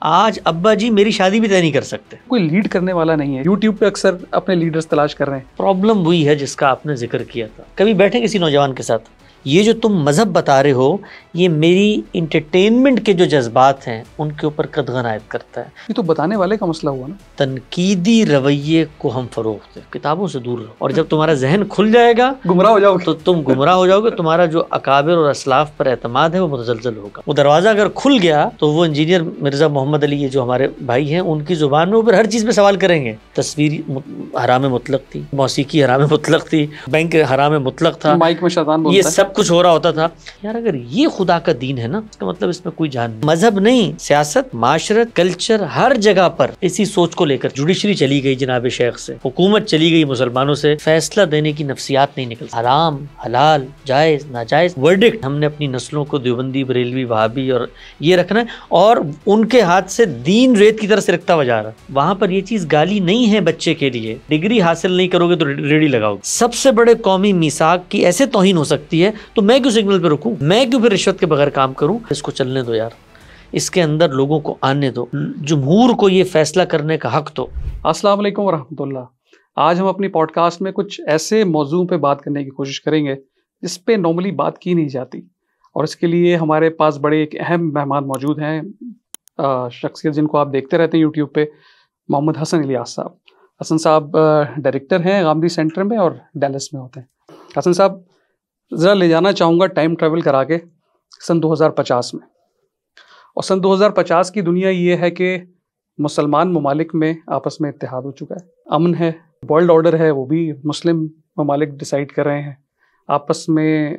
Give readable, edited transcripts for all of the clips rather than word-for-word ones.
آج ابا جی میری شادی بھی طے نہیں کر سکتے. کوئی لیڈ کرنے والا نہیں ہے. یوٹیوب پہ اکثر اپنے لیڈرز تلاش کر رہے ہیں. پرابلم وہی ہے جس کا آپ نے ذکر کیا تھا. کبھی بیٹھے کسی نوجوان کے ساتھ, یہ جو تم مذہب بتا رہے ہو یہ میری انٹرٹینمنٹ کے جو جذبات ہیں ان کے اوپر قدغن عائد کرتا ہے. یہ تو بتانے والے کا مسئلہ ہوا نا. تنقیدی رویے کو ہم فروغ دیں, کتابوں سے دور رہو, اور جب تمہارا ذہن کھل جائے گا گمراہ ہو جاؤ گے تو تم گمراہ ہو جاؤ گے. تمہارا جو اکابر اور اسلاف پر اعتماد ہے وہ متزلزل ہوگا. وہ دروازہ اگر کھل گیا تو وہ انجینئر مرزا محمد علی یہ جو ہمارے بھائی ہیں ان کی زبان میں وہ پھر ہر چیز پہ سوال کریں گے. تصویر حرام مطلق تھی, موسیقی حرام مطلق تھی, بینک حرام مطلق تھا, مائک میں شیطان بولتا یہ ہے. سب کچھ ہو رہا ہوتا تھا. یار اگر یہ خدا کا دین ہے نا, اس کا مطلب اس میں کوئی جان نہیں. مذہب نہیں, سیاست, معاشرت, کلچر, ہر جگہ پر اسی سوچ کو لے کر جوڈیشری چلی گئی جناب شیخ سے, حکومت چلی گئی مسلمانوں سے, فیصلہ دینے کی نفسیات نہیں نکلتی. حرام حلال جائز ناجائز ورڈکٹ ہم نے اپنی نسلوں کو دیوبندی بریلوی وہابی اور یہ رکھنا ہے, اور ان کے ہاتھ سے دین ریت کی طرح سے رکھتا ہوا جا رہا. وہاں پر یہ چیز گالی نہیں ہے بچے کے لیے. ڈگری حاصل نہیں کرو گے تو ریڑھی لگاؤ گے. سب سے بڑے قومی میثاق کی ایسے توہین ہو سکتی ہے تو میں کیوں سگنل پہ رکوں, میں کیوں پھر رشوت کے بغیر کام کروں. اس کو چلنے دو یار, اس کے اندر لوگوں کو آنے دو, جمہور کو یہ فیصلہ کرنے کا حق دو. السلام علیکم ورحمۃ اللہ. آج ہم اپنی پوڈ کاسٹ میں کچھ ایسے موضوع پہ بات کرنے کی کوشش کریں گے جس پہ نارملی بات کی نہیں جاتی, اور اس کے لیے ہمارے پاس بڑے ایک اہم مہمان موجود ہیں, شخصیت جن کو آپ دیکھتے رہتے ہیں یوٹیوب پہ, محمد حسن الیاس صاحب. حسن صاحب ڈائریکٹر ہیں غامدی سینٹر میں اور ڈیلس میں ہوتے ہیں. حسن صاحب ذرا لے جانا چاہوں گا ٹائم ٹریول کرا کے سن 2050 میں. اور سن 2050 کی دنیا یہ ہے کہ مسلمان ممالک میں آپس میں اتحاد ہو چکا ہے, امن ہے, ورلڈ آرڈر ہے وہ بھی مسلم ممالک ڈیسائیڈ کر رہے ہیں, آپس میں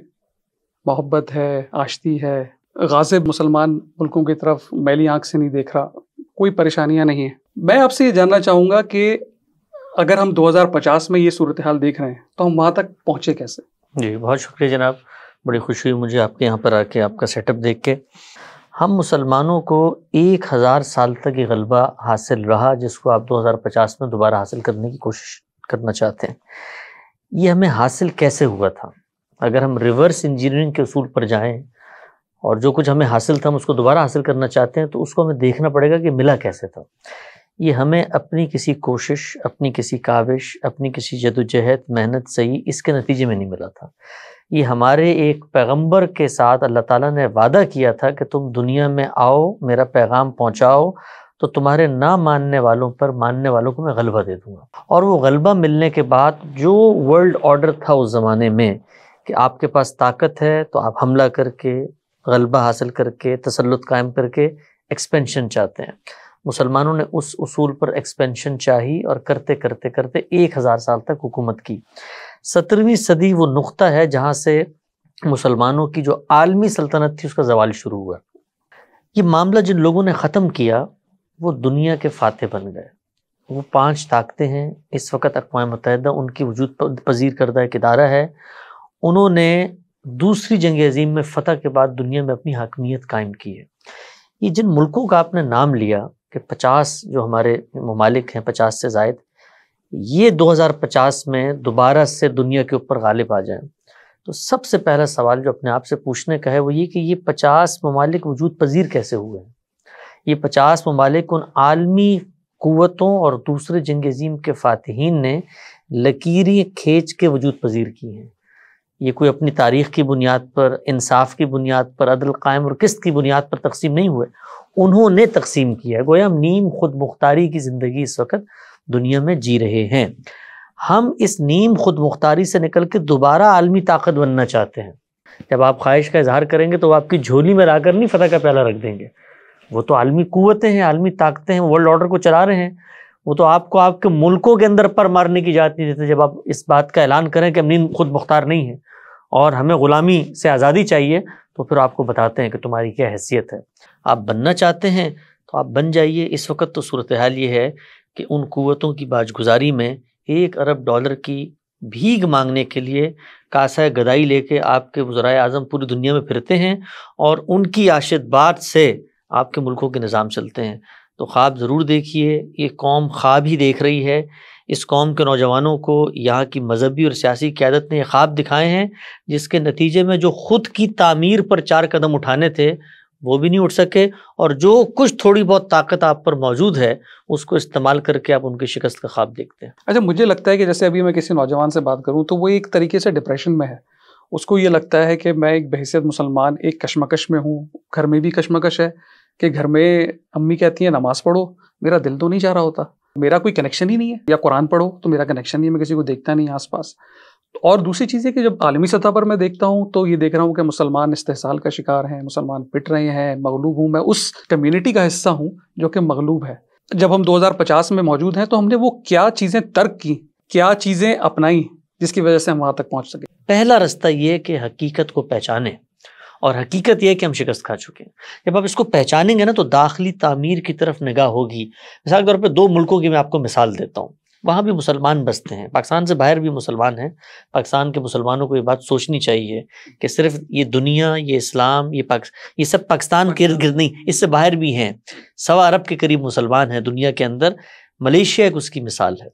محبت ہے, آشتی ہے, غاصب مسلمان ملکوں کی طرف میلی آنکھ سے نہیں دیکھ رہا, کوئی پریشانیاں نہیں ہیں. میں آپ سے یہ جاننا چاہوں گا کہ اگر ہم 2050 میں یہ صورتحال دیکھ رہے ہیں تو ہم وہاں تک پہنچے کیسے؟ جی بہت شکریہ جناب, بڑی خوشی ہوئی مجھے آپ کے یہاں پر آ کے, آپ کا سیٹ اپ دیکھ کے. ہم مسلمانوں کو 1000 سال تک یہ غلبہ حاصل رہا جس کو آپ 2050 میں دوبارہ حاصل کرنے کی کوشش کرنا چاہتے ہیں. یہ ہمیں حاصل کیسے ہوا تھا؟ اگر ہم ریورس انجینئرنگ کے اصول پر جائیں اور جو کچھ ہمیں حاصل تھا ہم اس کو دوبارہ حاصل کرنا چاہتے ہیں تو اس کو ہمیں دیکھنا پڑے گا کہ ملا کیسے تھا. یہ ہمیں اپنی کسی کوشش, اپنی کسی کاوش, اپنی کسی جدوجہد, محنت صحیح اس کے نتیجے میں نہیں ملا تھا. یہ ہمارے ایک پیغمبر کے ساتھ اللہ تعالیٰ نے وعدہ کیا تھا کہ تم دنیا میں آؤ, میرا پیغام پہنچاؤ, تو تمہارے نہ ماننے والوں پر ماننے والوں کو میں غلبہ دے دوں گا. اور وہ غلبہ ملنے کے بعد جو ورلڈ آرڈر تھا اس زمانے میں کہ آپ کے پاس طاقت ہے تو آپ حملہ کر کے, غلبہ حاصل کر کے, تسلط قائم کر کے ایکسپینشن چاہتے ہیں. مسلمانوں نے اس اصول پر ایکسپینشن چاہی اور کرتے کرتے کرتے 1000 سال تک حکومت کی. 17ویں صدی وہ نقطہ ہے جہاں سے مسلمانوں کی جو عالمی سلطنت تھی اس کا زوال شروع ہوا. یہ معاملہ جن لوگوں نے ختم کیا وہ دنیا کے فاتح بن گئے. وہ 5 طاقتیں ہیں اس وقت, اقوام متحدہ ان کی وجود پذیر کردہ ایک ادارہ ہے. انہوں نے دوسری جنگ عظیم میں فتح کے بعد دنیا میں اپنی حاکمیت قائم کی ہے. یہ جن ملکوں کا آپ نے نام لیا کہ 50 جو ہمارے ممالک ہیں, 50 سے زائد, یہ 2050 میں دوبارہ سے دنیا کے اوپر غالب آ جائیں تو سب سے پہلا سوال جو اپنے آپ سے پوچھنے کا ہے وہ یہ کہ یہ 50 ممالک وجود پذیر کیسے ہوئے ہیں؟ یہ 50 ممالک ان عالمی قوتوں اور دوسرے جنگ عظیم کے فاتحین نے لکیریں کھینچ کے وجود پذیر کی ہیں. یہ کوئی اپنی تاریخ کی بنیاد پر, انصاف کی بنیاد پر, عدل قائم اور قسط کی بنیاد پر تقسیم نہیں ہوئے, انہوں نے تقسیم کیا ہے. گویا ہم نیم خود مختاری کی زندگی اس وقت دنیا میں جی رہے ہیں. ہم اس نیم خود مختاری سے نکل کے دوبارہ عالمی طاقت بننا چاہتے ہیں. جب آپ خواہش کا اظہار کریں گے تو وہ آپ کی جھولی میں لا کر نہیں فتح کا پیالہ رکھ دیں گے. وہ تو عالمی قوتیں ہیں, عالمی طاقتیں ہیں, ورلڈ آرڈر کو چلا رہے ہیں. وہ تو آپ کو آپ کے ملکوں کے اندر پر مارنے کی اجازت نہیں دیتے. جب آپ اس بات کا اعلان کریں کہ ہم نیم خود مختار نہیں ہیں اور ہمیں غلامی سے آزادی چاہیے تو پھر آپ کو بتاتے ہیں کہ تمہاری کیا حیثیت ہے. آپ بننا چاہتے ہیں تو آپ بن جائیے. اس وقت تو صورتحال یہ ہے کہ ان قوتوں کی باجگزاری میں $1 ارب کی بھیک مانگنے کے لیے کاسہ گدائی لے کے آپ کے وزرائے اعظم پوری دنیا میں پھرتے ہیں اور ان کی آشیرواد سے آپ کے ملکوں کے نظام چلتے ہیں. تو خواب ضرور دیکھیے, یہ قوم خواب ہی دیکھ رہی ہے. اس قوم کے نوجوانوں کو یہاں کی مذہبی اور سیاسی قیادت نے یہ خواب دکھائے ہیں جس کے نتیجے میں جو خود کی تعمیر پر 4 قدم اٹھانے تھے وہ بھی نہیں اٹھ سکے، اور جو کچھ تھوڑی بہت طاقت آپ پر موجود ہے اس کو استعمال کر کے آپ ان کی شکست کا خواب دیکھتے ہیں۔ اچھا، مجھے لگتا ہے کہ جیسے ابھی میں کسی نوجوان سے بات کروں تو وہ ایک طریقے سے ڈپریشن میں ہے، اس کو یہ لگتا ہے کہ میں ایک بحیثیت مسلمان ایک کشمکش میں ہوں، گھر میں بھی کشمکش ہے کہ گھر میں امی کہتی ہیں نماز پڑھو، میرا دل تو نہیں چاہ رہا ہوتا، میرا کوئی کنیکشن ہی نہیں ہے، یا قرآن پڑھو تو میرا کنیکشن نہیں ہے، میں کسی کو دیکھتا نہیں آس پاس۔ اور دوسری چیز ہے کہ جب عالمی سطح پر میں دیکھتا ہوں تو یہ دیکھ رہا ہوں کہ مسلمان استحصال کا شکار ہیں، مسلمان پٹ رہے ہیں، مغلوب ہوں، میں اس کمیونٹی کا حصہ ہوں جو کہ مغلوب ہے۔ جب ہم 2050 میں موجود ہیں تو ہم نے وہ کیا چیزیں ترک کی، کیا چیزیں اپنائیں جس کی وجہ سے ہم وہاں تک پہنچ سکے؟ پہلا راستہ یہ ہے کہ حقیقت کو پہچانیں، اور حقیقت یہ ہے کہ ہم شکست کھا چکے ہیں۔ جب آپ اس کو پہچانیں گے نا تو داخلی تعمیر کی طرف نگاہ ہوگی۔ مثال کے طور پہ 2 ملکوں کی میں آپ کو مثال دیتا ہوں، وہاں بھی مسلمان بستے ہیں، پاکستان سے باہر بھی مسلمان ہیں۔ پاکستان کے مسلمانوں کو یہ بات سوچنی چاہیے کہ صرف یہ دنیا، یہ اسلام، یہ سب پاکستان کے ارد گرد نہیں، اس سے باہر بھی ہیں۔ 1.25 ارب کے قریب مسلمان ہیں دنیا کے اندر۔ ملیشیا ایک اس کی مثال ہے،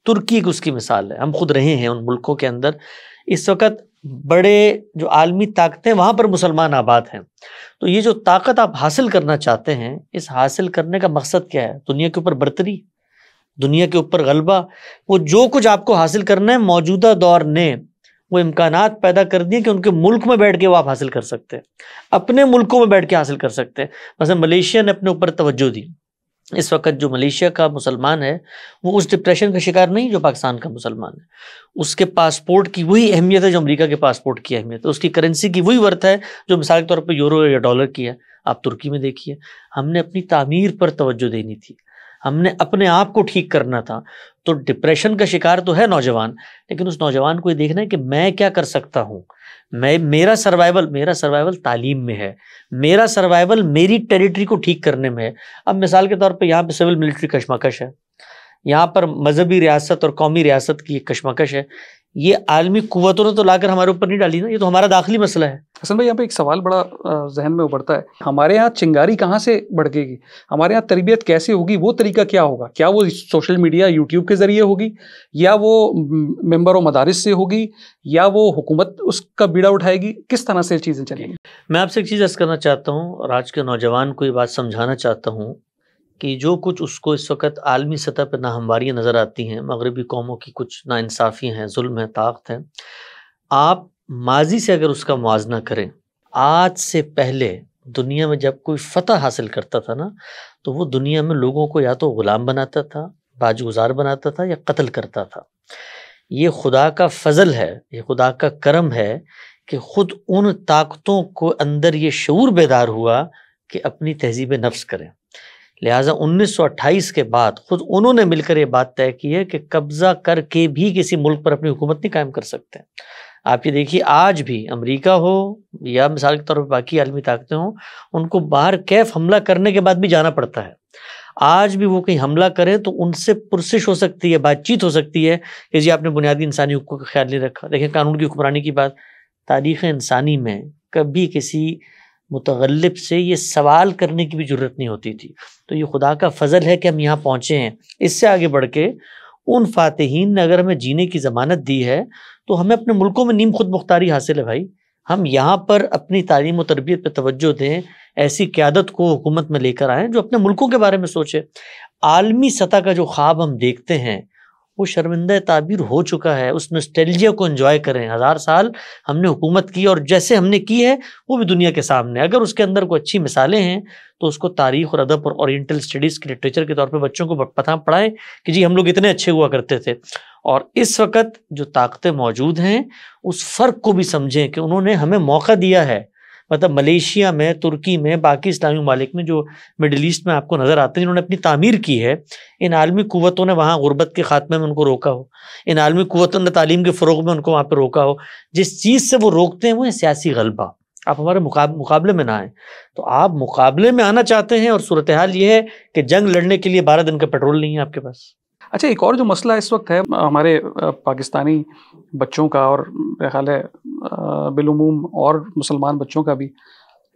ترکی ایک اس کی مثال ہے، ہم خود رہے ہیں ان ملکوں کے اندر۔ اس وقت بڑے جو عالمی طاقتیں وہاں پر مسلمان آباد ہیں۔ تو یہ جو طاقت آپ حاصل کرنا چاہتے ہیں، اس حاصل کرنے کا مقصد کیا ہے؟ دنیا کے اوپر برتری، دنیا کے اوپر غلبہ۔ وہ جو کچھ آپ کو حاصل کرنا ہے موجودہ دور نے وہ امکانات پیدا کر دیے کہ ان کے ملک میں بیٹھ کے وہ آپ حاصل کر سکتے ہیں، اپنے ملکوں میں بیٹھ کے حاصل کر سکتے ہیں۔ مثلا ملیشیا نے اپنے اوپر توجہ دی۔ اس وقت جو ملیشیا کا مسلمان ہے وہ اس ڈپریشن کا شکار نہیں جو پاکستان کا مسلمان ہے۔ اس کے پاسپورٹ کی وہی اہمیت ہے جو امریکہ کے پاسپورٹ کی اہمیت ہے، اس کی کرنسی کی وہی ورتھ ہے جو مثال کے طور پہ یورو یا ڈالر کی ہے۔ آپ ترکی میں دیکھیے، ہم نے اپنی تعمیر پر توجہ دینی تھی، ہم نے اپنے آپ کو ٹھیک کرنا تھا۔ تو ڈپریشن کا شکار تو ہے نوجوان، لیکن اس نوجوان کو یہ دیکھنا ہے کہ میں کیا کر سکتا ہوں۔ میرا سروائیول تعلیم میں ہے، میرا سروائیول میری ٹیریٹری کو ٹھیک کرنے میں ہے۔ اب مثال کے طور پہ یہاں پہ سول ملٹری کشمکش ہے، یہاں پر مذہبی ریاست اور قومی ریاست کی ایک کشمکش ہے۔ یہ عالمی قوتوں نے تو لا کر ہمارے اوپر نہیں ڈالی نا، یہ تو ہمارا داخلی مسئلہ ہے۔ حسن بھائی، یہاں پہ ایک سوال بڑا ذہن میں ابھرتا ہے، ہمارے یہاں چنگاری کہاں سے بڑھے گی؟ ہمارے یہاں تربیت کیسے ہوگی؟ وہ طریقہ کیا ہوگا؟ کیا وہ سوشل میڈیا، یوٹیوب کے ذریعے ہوگی، یا وہ ممبر و مدارس سے ہوگی، یا وہ حکومت اس کا بیڑا اٹھائے گی؟ کس طرح سے چیزیں چلیں گی؟ میں آپ سے ایک چیز عرض کرنا چاہتا ہوں اور آج کے نوجوان کو یہ بات سمجھانا چاہتا ہوں کہ جو کچھ اس کو اس وقت عالمی سطح پہ ناہمواریاں نظر آتی ہیں، مغربی قوموں کی کچھ ناانصافی ہیں، ظلم ہے، طاقت ہے، آپ ماضی سے اگر اس کا موازنہ کریں، آج سے پہلے دنیا میں جب کوئی فتح حاصل کرتا تھا نا تو وہ دنیا میں لوگوں کو یا تو غلام بناتا تھا، باج گزار بناتا تھا، یا قتل کرتا تھا۔ یہ خدا کا فضل ہے، یہ خدا کا کرم ہے کہ خود ان طاقتوں کو اندر یہ شعور بیدار ہوا کہ اپنی تہذیب نفس کریں۔ لہٰذا 1928 کے بعد خود انہوں نے مل کر یہ بات طے کی ہے کہ قبضہ کر کے بھی کسی ملک پر اپنی حکومت نہیں قائم کر سکتے۔ آپ یہ دیکھیے، آج بھی امریکہ ہو یا مثال کے طور پر باقی عالمی طاقتیں ہوں، ان کو باہر کیف حملہ کرنے کے بعد بھی جانا پڑتا ہے۔ آج بھی وہ کہیں حملہ کریں تو ان سے پرسش ہو سکتی ہے، بات چیت ہو سکتی ہے کہ جی آپ نے بنیادی انسانی حقوق کا خیال نہیں رکھا۔ دیکھیں قانون کی حکمرانی کی بات، تاریخ انسانی میں کبھی کسی متغلب سے یہ سوال کرنے کی بھی ضرورت نہیں ہوتی تھی۔ تو یہ خدا کا فضل ہے کہ ہم یہاں پہنچے ہیں۔ اس سے آگے بڑھ کے ان فاتحین نے اگر ہمیں جینے کی ضمانت دی ہے تو ہمیں اپنے ملکوں میں نیم خود مختاری حاصل ہے بھائی۔ ہم یہاں پر اپنی تعلیم و تربیت پہ توجہ دیں، ایسی قیادت کو حکومت میں لے کر آئیں جو اپنے ملکوں کے بارے میں سوچے۔ عالمی سطح کا جو خواب ہم دیکھتے ہیں وہ شرمندہ تعبیر ہو چکا ہے، اس نوسٹیلجیا کو انجوائے کریں۔ 1000 سال ہم نے حکومت کی اور جیسے ہم نے کی ہے وہ بھی دنیا کے سامنے، اگر اس کے اندر کوئی اچھی مثالیں ہیں تو اس کو تاریخ اور ادب اور اورینٹل اسٹڈیز کے لٹریچر کے طور پہ بچوں کو پڑھائیں کہ جی ہم لوگ اتنے اچھے ہوا کرتے تھے۔ اور اس وقت جو طاقتیں موجود ہیں اس فرق کو بھی سمجھیں کہ انہوں نے ہمیں موقع دیا ہے۔ مطلب ملیشیا میں، ترکی میں، باقی اسلامی ممالک میں جو مڈل ایسٹ میں آپ کو نظر آتے ہیں انہوں نے اپنی تعمیر کی ہے، ان عالمی قوتوں نے وہاں غربت کے خاتمے میں ان کو روکا ہو، ان عالمی قوتوں نے تعلیم کے فروغ میں ان کو وہاں پہ روکا ہو۔ جس چیز سے وہ روکتے ہیں وہ ہے سیاسی غلبہ۔ آپ ہمارے مقابلے میں نہ آئیں۔ تو آپ مقابلے میں آنا چاہتے ہیں اور صورتحال یہ ہے کہ جنگ لڑنے کے لیے 12 دن کا پیٹرول نہیں ہے آپ کے پاس۔ اچھا، ایک اور جو مسئلہ اس وقت ہے ہمارے پاکستانی بچوں کا، اور میرا خیال ہے بالعموم اور مسلمان بچوں کا بھی،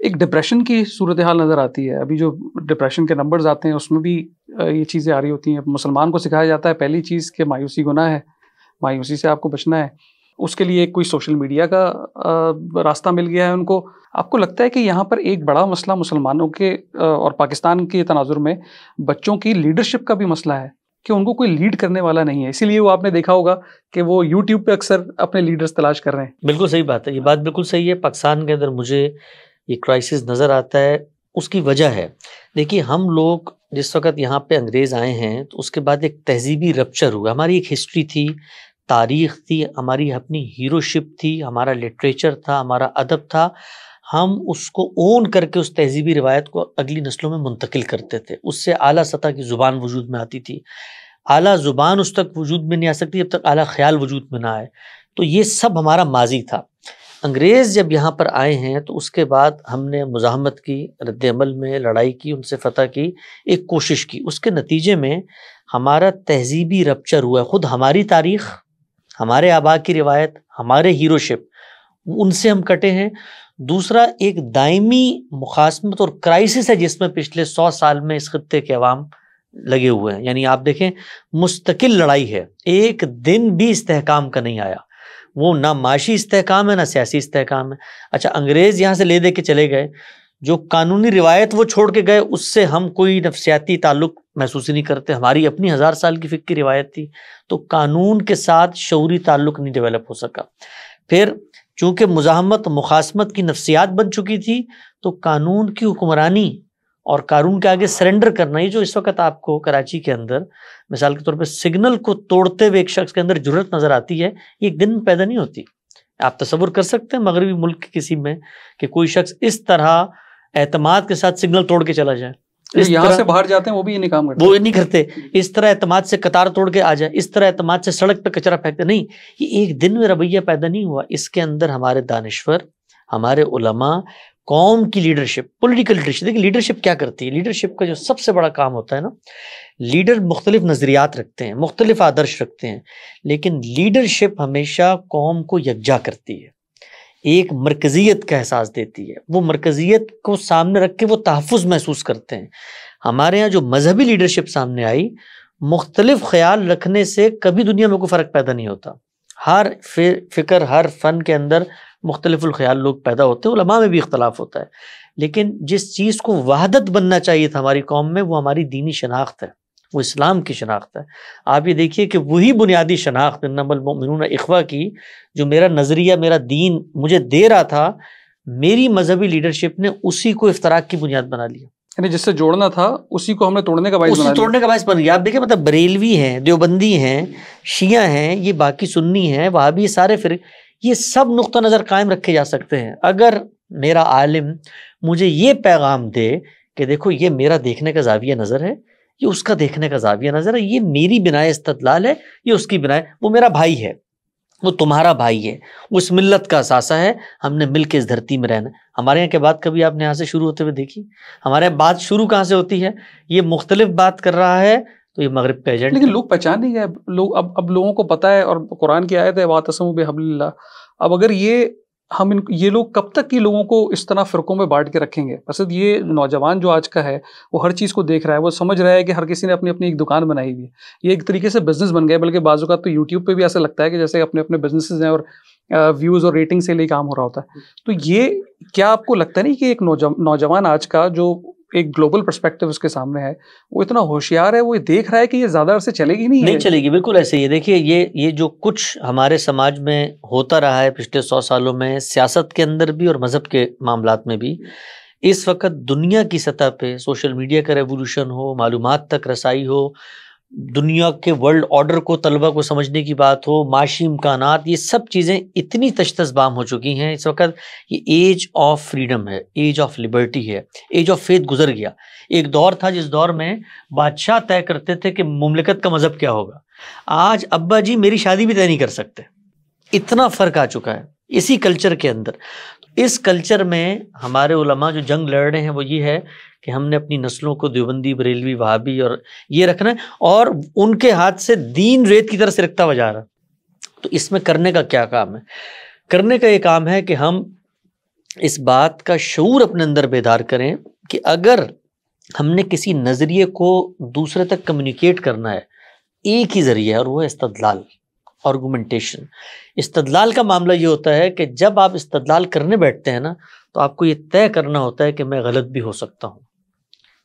ایک ڈپریشن کی صورتحال نظر آتی ہے۔ ابھی جو ڈپریشن کے نمبرز آتے ہیں اس میں بھی یہ چیزیں آ رہی ہوتی ہیں۔ مسلمان کو سکھایا جاتا ہے پہلی چیز کہ مایوسی گناہ ہے، مایوسی سے آپ کو بچنا ہے۔ اس کے لیے کوئی سوشل میڈیا کا راستہ مل گیا ہے ان کو. آپ کو لگتا ہے کہ یہاں پر ایک بڑا مسئلہ مسلمانوں کے اور پاکستان کے تناظر میں بچوں کی لیڈرشپ کا بھی مسئلہ ہے کہ ان کو کوئی لیڈ کرنے والا نہیں ہے, اسی لیے وہ آپ نے دیکھا ہوگا کہ وہ یوٹیوب پہ اکثر اپنے لیڈرز تلاش کر رہے ہیں. بالکل صحیح بات ہے, یہ بات بالکل صحیح ہے. پاکستان کے اندر مجھے یہ کرائسس نظر آتا ہے, اس کی وجہ ہے, دیکھیے ہم لوگ جس وقت یہاں پہ انگریز آئے ہیں تو اس کے بعد ایک تہذیبی رپچر ہوا. ہماری ایک ہسٹری تھی, تاریخ تھی, ہماری اپنی ہیرو شپ تھی, ہمارا لٹریچر تھا, ہمارا ادب تھا. ہم اس کو اون کر کے اس تہذیبی روایت کو اگلی نسلوں میں منتقل کرتے تھے. اس سے اعلیٰ سطح کی زبان وجود میں آتی تھی. اعلیٰ زبان اس تک وجود میں نہیں آ سکتی جب تک اعلیٰ خیال وجود میں نہ آئے. تو یہ سب ہمارا ماضی تھا. انگریز جب یہاں پر آئے ہیں تو اس کے بعد ہم نے مزاحمت کی, رد عمل میں لڑائی کی, ان سے فتح کی, ایک کوشش کی. اس کے نتیجے میں ہمارا تہذیبی رپچر ہوا ہے. خود ہماری تاریخ, ہمارے آبا کی روایت, ہمارے ہیرو شپ, ان سے ہم کٹے ہیں. دوسرا ایک دائمی مخاصمت اور کرائسس ہے جس میں پچھلے 100 سال میں اس خطے کے عوام لگے ہوئے ہیں. یعنی آپ دیکھیں مستقل لڑائی ہے, ایک دن بھی استحکام کا نہیں آیا. وہ نہ معاشی استحکام ہے نہ سیاسی استحکام ہے. اچھا انگریز یہاں سے لے دے کے چلے گئے, جو قانونی روایت وہ چھوڑ کے گئے اس سے ہم کوئی نفسیاتی تعلق محسوس نہیں کرتے. ہماری اپنی 1000 سال کی فقہ کی روایت تھی, تو قانون کے ساتھ شعوری تعلق نہیں ڈیولپ ہو سکا. پھر چونکہ مزاحمت مخاصمت کی نفسیات بن چکی تھی تو قانون کی حکمرانی اور قانون کے آگے سرنڈر کرنا, یہ جو اس وقت آپ کو کراچی کے اندر مثال کے طور پہ سگنل کو توڑتے ہوئے ایک شخص کے اندر جرأت نظر آتی ہے, یہ ایک دن پیدا نہیں ہوتی. آپ تصور کر سکتے ہیں مغربی ملک کے کسی میں کہ کوئی شخص اس طرح اعتماد کے ساتھ سگنل توڑ کے چلا جائے. یہاں سے باہر جاتے ہیں وہ بھی یہ نہیں کام کرتے, وہ نہیں کرتے. اس طرح اعتماد سے قطار توڑ کے آ جائے, اس طرح اعتماد سے سڑک پہ کچرا پھینکتے نہیں. یہ ایک دن میں رویہ پیدا نہیں ہوا. اس کے اندر ہمارے دانشور, ہمارے علماء, قوم کی لیڈرشپ, پولیٹیکل لیڈرشپ. دیکھیں لیڈرشپ کیا کرتی ہے, لیڈرشپ کا جو سب سے بڑا کام ہوتا ہے نا, لیڈر مختلف نظریات رکھتے ہیں, مختلف آدرش رکھتے ہیں, لیکن لیڈرشپ ہمیشہ قوم کو یکجا کرتی ہے, ایک مرکزیت کا احساس دیتی ہے. وہ مرکزیت کو سامنے رکھ کے وہ تحفظ محسوس کرتے ہیں. ہمارے ہاں جو مذہبی لیڈرشپ سامنے آئی, مختلف خیال رکھنے سے کبھی دنیا میں کوئی فرق پیدا نہیں ہوتا. ہر فکر, ہر فن کے اندر مختلف الخیال لوگ پیدا ہوتے ہیں, علماء میں بھی اختلاف ہوتا ہے, لیکن جس چیز کو وحدت بننا چاہیے تھا ہماری قوم میں, وہ ہماری دینی شناخت ہے, وہ اسلام کی شناخت ہے. آپ یہ دیکھیے کہ وہی بنیادی شناخت انما المؤمنون اخوہ کی, جو میرا نظریہ, میرا دین مجھے دے رہا تھا, میری مذہبی لیڈرشپ نے اسی کو افتراق کی بنیاد بنا لیا. یعنی جس سے جوڑنا تھا اسی کو ہم نے توڑنے کا باعث بن گیا. آپ دیکھیں مطلب بریلوی ہیں, دیوبندی ہیں, شیعہ ہیں, یہ باقی سنی ہیں, وہابی, سارے فرقے, یہ سب نقطہ نظر قائم رکھے جا سکتے ہیں اگر میرا عالم مجھے یہ پیغام دے کہ دیکھو یہ میرا دیکھنے کا زاویہ نظر ہے, یہ اس کا دیکھنے کا زاویہ نظر ہے, یہ میری بنائے استدلال ہے, یہ اس کی بنائے, وہ میرا بھائی ہے, وہ تمہارا بھائی ہے, وہ اس ملت کا اثاثہ ہے, ہم نے مل کے اس دھرتی میں رہنا. ہمارے یہاں کے بات کبھی آپ نے یہاں سے شروع ہوتے ہوئے دیکھی؟ ہمارے یہاں بات شروع کہاں سے ہوتی ہے؟ یہ مختلف بات کر رہا ہے تو یہ مغرب کا ایجنٹ. لیکن لوگ پہچان نہیں گئے, لوگ اب لوگوں کو پتہ ہے, اور قرآن کی آیت ہے واعتصموا بحبل اللہ. اب اگر یہ لوگ کب تک کی لوگوں کو اس طرح فرقوں میں بانٹ کے رکھیں گے؟ بس یہ نوجوان جو آج کا ہے وہ ہر چیز کو دیکھ رہا ہے, وہ سمجھ رہا ہے کہ ہر کسی نے اپنی اپنی ایک دکان بنائی ہوئی ہے, یہ ایک طریقے سے بزنس بن گیا. بلکہ بعض اوقات تو یوٹیوب پہ بھی ایسا لگتا ہے کہ جیسے اپنے اپنے بزنسز ہیں اور ویوز اور ریٹنگ سے لے کام ہو رہا ہوتا ہے. تو یہ کیا آپ کو لگتا نہیں کہ ایک نوجوان آج کا جو ایک گلوبل پرسپیکٹو اس کے سامنے ہے, وہ اتنا ہوشیار ہے, وہ دیکھ رہا ہے کہ یہ زیادہ عرصے چلے گی نہیں چلے گی. بالکل ایسے ہی ہے. دیکھیے یہ جو کچھ ہمارے سماج میں ہوتا رہا ہے پچھلے 100 سالوں میں, سیاست کے اندر بھی اور مذہب کے معاملات میں بھی, اس وقت دنیا کی سطح پہ سوشل میڈیا کا ریولوشن ہو, معلومات تک رسائی ہو, دنیا کے ورلڈ آرڈر کو طلبہ کو سمجھنے کی بات ہو, معاشی امکانات, یہ سب چیزیں اتنی تشتز بام ہو چکی ہیں اس وقت. یہ ایج آف فریڈم ہے, ایج آف لبرٹی ہے, ایج آف فیتھ گزر گیا. ایک دور تھا جس دور میں بادشاہ طے کرتے تھے کہ مملکت کا مذہب کیا ہوگا. آج ابا جی میری شادی بھی طے نہیں کر سکتے, اتنا فرق آ چکا ہے اسی کلچر کے اندر. اس کلچر میں ہمارے علماء جو جنگ لڑ رہے ہیں وہ یہ ہے کہ ہم نے اپنی نسلوں کو دیوبندی, بریلوی, وہابی اور یہ رکھنا ہے, اور ان کے ہاتھ سے دین ریت کی طرح سے رکھتا ہوا جا رہا. تو اس میں کرنے کا کیا کام ہے؟ کرنے کا یہ کام ہے کہ ہم اس بات کا شعور اپنے اندر بیدار کریں کہ اگر ہم نے کسی نظریے کو دوسرے تک کمیونیکیٹ کرنا ہے, ایک ہی ذریعہ ہے اور وہ ہے استدلال. آرگومنٹیشن. استدلال کا معاملہ یہ ہوتا ہے کہ جب آپ استدلال کرنے بیٹھتے ہیں نا تو آپ کو یہ طے کرنا ہوتا ہے کہ میں غلط بھی ہو سکتا ہوں,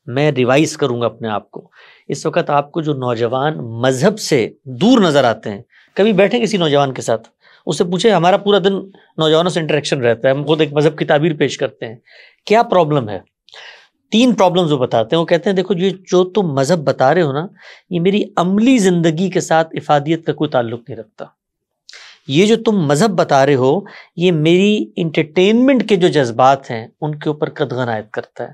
میں ریوائز کروں گا اپنے آپ کو. اس وقت آپ کو جو نوجوان مذہب سے دور نظر آتے ہیں, کبھی بیٹھیں کسی نوجوان کے ساتھ, اس سے پوچھیں, ہمارا پورا دن نوجوانوں سے انٹریکشن رہتا ہے, ہم خود ایک مذہب کی تعبیر پیش کرتے ہیں, کیا پرابلم ہے؟ 3 پرابلمز وہ بتاتے ہیں. وہ کہتے ہیں دیکھو جو تم مذہب بتا رہے ہو نا, یہ میری عملی زندگی کے ساتھ افادیت کا کوئی تعلق نہیں رکھتا. یہ جو تم مذہب بتا رہے ہو یہ میری انٹرٹینمنٹ کے جو جذبات ہیں ان کے اوپر قدغن عائد کرتا ہے.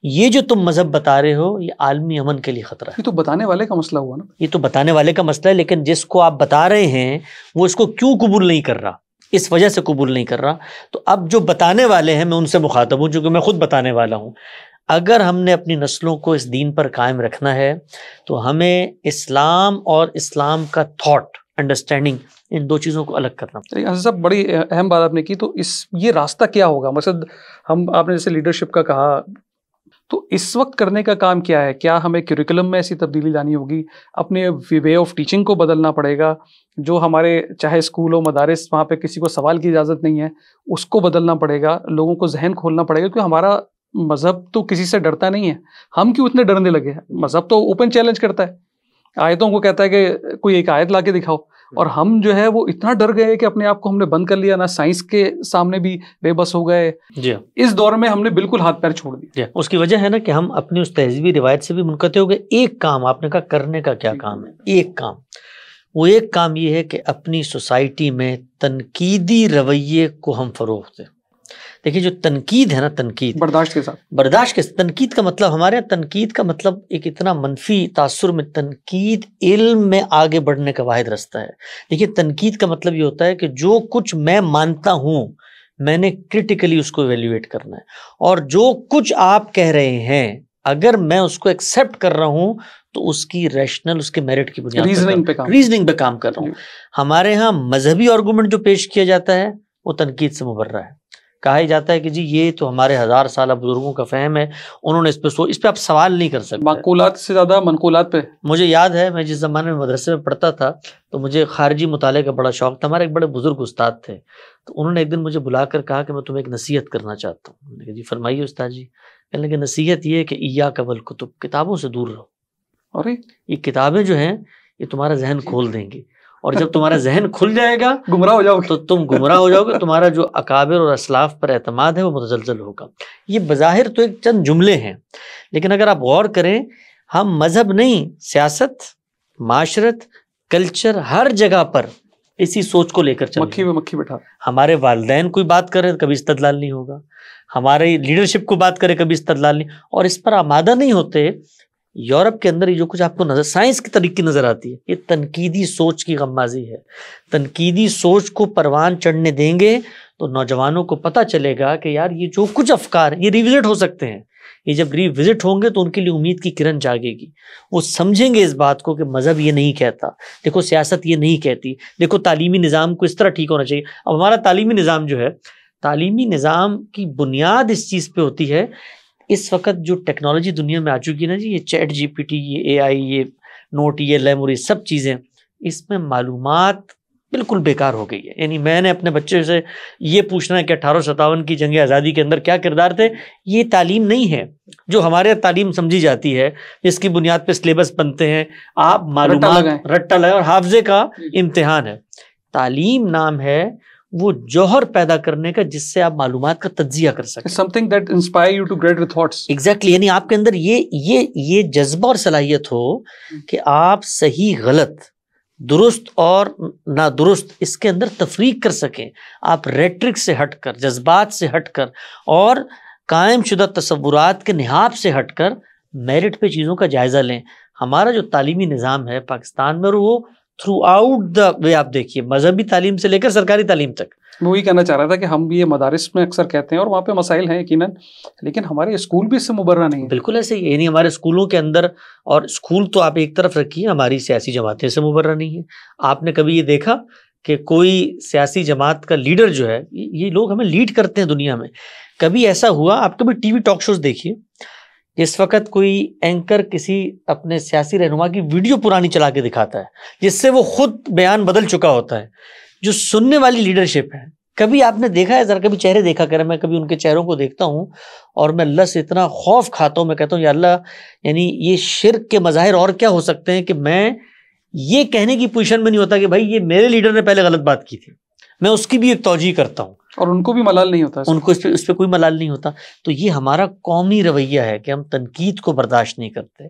یہ جو تم مذہب بتا رہے ہو یہ عالمی امن کے لیے خطرہ ہے. یہ تو بتانے والے کا مسئلہ ہوا نا. یہ تو بتانے والے کا مسئلہ ہے, لیکن جس کو آپ بتا رہے ہیں وہ اس کو کیوں قبول نہیں کر رہا, اس وجہ سے قبول نہیں کر رہا. تو اب جو بتانے والے ہیں میں ان سے مخاطب ہوں, چونکہ میں خود بتانے والا ہوں. اگر ہم نے اپنی نسلوں کو اس دین پر قائم رکھنا ہے تو ہمیں اسلام اور اسلام کا تھاٹ, انڈرسٹینڈنگ, ان 2 چیزوں کو الگ کرنا. صاحب بڑی اہم بات آپ نے کی. تو یہ راستہ کیا ہوگا؟ مقصد آپ نے جیسے لیڈرشپ کا کہا, تو اس وقت کرنے کا کام کیا ہے؟ کیا ہمیں کریکولم میں ایسی تبدیلی لانی ہوگی؟ اپنے وے آف ٹیچنگ کو بدلنا پڑے گا؟ جو ہمارے چاہے اسکول ہو, مدارس, وہاں پہ کسی کو سوال کی اجازت نہیں ہے, اس کو بدلنا پڑے گا. لوگوں کو ذہن کھولنا پڑے گا, کیونکہ ہمارا مذہب تو کسی سے ڈرتا نہیں ہے. ہم کیوں اتنے ڈرنے لگے ہیں؟ مذہب تو اوپن چیلنج کرتا ہے, آیتوں کو کہتا ہے کہ کوئی ایک آیت لا کے دکھاؤ, اور ہم جو ہے وہ اتنا ڈر گئے کہ اپنے آپ کو ہم نے بند کر لیا, نہ سائنس کے سامنے بھی بے بس ہو گئے. جی, اس دور میں ہم نے بالکل ہاتھ پیر چھوڑ دیا. اس کی وجہ ہے نا کہ ہم اپنی اس تہذیبی روایت سے بھی منقطع ہو گئے. ایک کام آپ نے کہا کرنے کا کیا کام ہے, ایک کام, وہ ایک کام یہ ہے کہ اپنی سوسائٹی میں تنقیدی رویے کو ہم فروغ دیں. دیکھیے جو تنقید ہے نا, تنقید برداشت کے ساتھ, برداشت کے تنقید کا مطلب, ہمارے یہاں تنقید کا مطلب ایک اتنا منفی تاثر میں, تنقید علم میں آگے بڑھنے کا واحد راستہ ہے. دیکھیے تنقید کا مطلب یہ ہوتا ہے کہ جو کچھ میں مانتا ہوں میں نے کرٹیکلی اس کو ایویلیویٹ کرنا ہے, اور جو کچھ آپ کہہ رہے ہیں اگر میں اس کو ایکسیپٹ کر رہا ہوں تو اس کی ریشنل, اس کے میرٹ کی بنیاد ریزننگ پہ کام کر رہا ہوں. ہمارے ہاں مذہبی آرگومنٹ جو پیش کیا جاتا ہے وہ تنقید سے مبرہ ہے. کہا ہی جاتا ہے کہ جی یہ تو ہمارے 1000 سالہ بزرگوں کا فہم ہے, انہوں نے اس پہ آپ سوال نہیں کر سکتے. معقولات سے زیادہ منقولات پہ. مجھے یاد ہے میں جس زمانے میں مدرسے میں پڑھتا تھا تو مجھے خارجی مطالعے کا بڑا شوق تھا. ہمارے ایک بڑے بزرگ استاد تھے, تو انہوں نے ایک دن مجھے بلا کر کہا کہ میں تمہیں ایک نصیحت کرنا چاہتا ہوں. میں نے کہا جی فرمائیے استاد جی. کہنے لگے نصیحت یہ ہے کہ ایاک والکتب, کتابوں سے دور رہو. اور یہ کتابیں جو ہیں یہ تمہارا ذہن کھول دیں گی, اور جب تمہارا ذہن کھل جائے گا گمراہ ہو جاؤ گے, تو تم گمراہ ہو جاؤ گے. تمہارا جو اکابر اور اسلاف پر اعتماد ہے وہ متزلزل ہوگا. یہ بظاہر تو ایک چند جملے ہیں, لیکن اگر آپ غور کریں, ہم مذہب نہیں, سیاست, معاشرت, کلچر, ہر جگہ پر اسی سوچ کو لے کر چلیں. مکھی میں مکھی بٹھا. ہمارے والدین کوئی بات کرے کبھی استدلال نہیں ہوگا, ہمارے لیڈرشپ کو بات کرے کبھی استدلال نہیں, اور اس پر آمادہ نہیں ہوتے. یورپ کے اندر یہ جو کچھ آپ کو نظر سائنس کی طریقے نظر آتی ہے, یہ تنقیدی سوچ کی غمازی ہے. تنقیدی سوچ کو پروان چڑھنے دیں گے تو نوجوانوں کو پتہ چلے گا کہ یار یہ جو کچھ افکار ہیں یہ ریوزٹ ہو سکتے ہیں. یہ جب ریوزٹ ہوں گے تو ان کے لیے امید کی کرن جاگے گی. وہ سمجھیں گے اس بات کو کہ مذہب یہ نہیں کہتا, دیکھو سیاست یہ نہیں کہتی, دیکھو تعلیمی نظام کو اس طرح ٹھیک ہونا چاہیے. اب ہمارا تعلیمی نظام جو ہے, تعلیمی نظام کی بنیاد اس چیز پہ ہوتی ہے, اس وقت جو ٹیکنالوجی دنیا میں آ چکی ہے نا جی, یہ چیٹ جی پی ٹی, یہ اے آئی, یہ نوٹ, یہ لیموری, سب چیزیں, اس میں معلومات بالکل بیکار ہو گئی ہے. یعنی میں نے اپنے بچے سے یہ پوچھنا ہے کہ 1857 کی جنگ آزادی کے اندر کیا کردار تھے, یہ تعلیم نہیں ہے جو ہمارے تعلیم سمجھی جاتی ہے, جس کی بنیاد پہ سلیبس بنتے ہیں, آپ معلومات رٹا لگائیں اور حافظے کا امتحان ہے. تعلیم نام ہے وہ جوہر پیدا کرنے کا جس سے آپ معلومات کا تجزیہ کر سکیں. something that inspire you to greater thoughts. Exactly, یعنی آپ کے اندر یہ جذبہ اور صلاحیت ہو کہ آپ صحیح غلط, درست اور نادرست اس کے اندر تفریق کر سکیں. آپ ریٹرک سے ہٹ کر, جذبات سے ہٹ کر, اور قائم شدہ تصورات کے نہاد سے ہٹ کر میرٹ پہ چیزوں کا جائزہ لیں. ہمارا جو تعلیمی نظام ہے پاکستان میں, اور وہ تھرو آؤٹ دا وے, آپ دیکھیے مذہبی تعلیم سے لے کر سرکاری تعلیم تک. میں وہی کہنا چاہ رہا تھا کہ ہم بھی یہ مدارس میں اکثر کہتے ہیں اور وہاں پہ مسائل ہیں یقیناً, لیکن ہمارے اسکول بھی اس سے مبرہ نہیں ہیں. بالکل ایسے ہی, یعنی ہمارے اسکولوں کے اندر, اور اسکول تو آپ ایک طرف رکھیے, ہماری سیاسی جماعتیں سے مبرہ نہیں ہیں. آپ نے کبھی یہ دیکھا کہ کوئی سیاسی جماعت کا لیڈر جو ہے, یہ لوگ ہمیں لیڈ کرتے ہیں دنیا میں, کبھی ایسا ہوا, آپ کبھی ٹی وی ٹاک شوز دیکھیے, جس وقت کوئی اینکر کسی اپنے سیاسی رہنما کی ویڈیو پرانی چلا کے دکھاتا ہے جس سے وہ خود بیان بدل چکا ہوتا ہے، جو سننے والی لیڈرشپ ہے، کبھی آپ نے دیکھا ہے، ذرا کبھی چہرے دیکھا کریں، میں کبھی ان کے چہروں کو دیکھتا ہوں اور میں اللہ سے اتنا خوف کھاتا ہوں، میں کہتا ہوں یا اللہ، یعنی یہ شرک کے مظاہر اور کیا ہو سکتے ہیں کہ میں یہ کہنے کی پوزیشن میں نہیں ہوتا کہ بھائی یہ میرے لیڈر نے پہلے غلط بات کی تھی، میں اس کی بھی ایک توجیح کرتا ہوں، اور ان کو بھی ملال نہیں ہوتا، ان کو اس پہ کوئی ملال نہیں ہوتا۔ تو یہ ہمارا قومی رویہ ہے کہ ہم تنقید کو برداشت نہیں کرتے،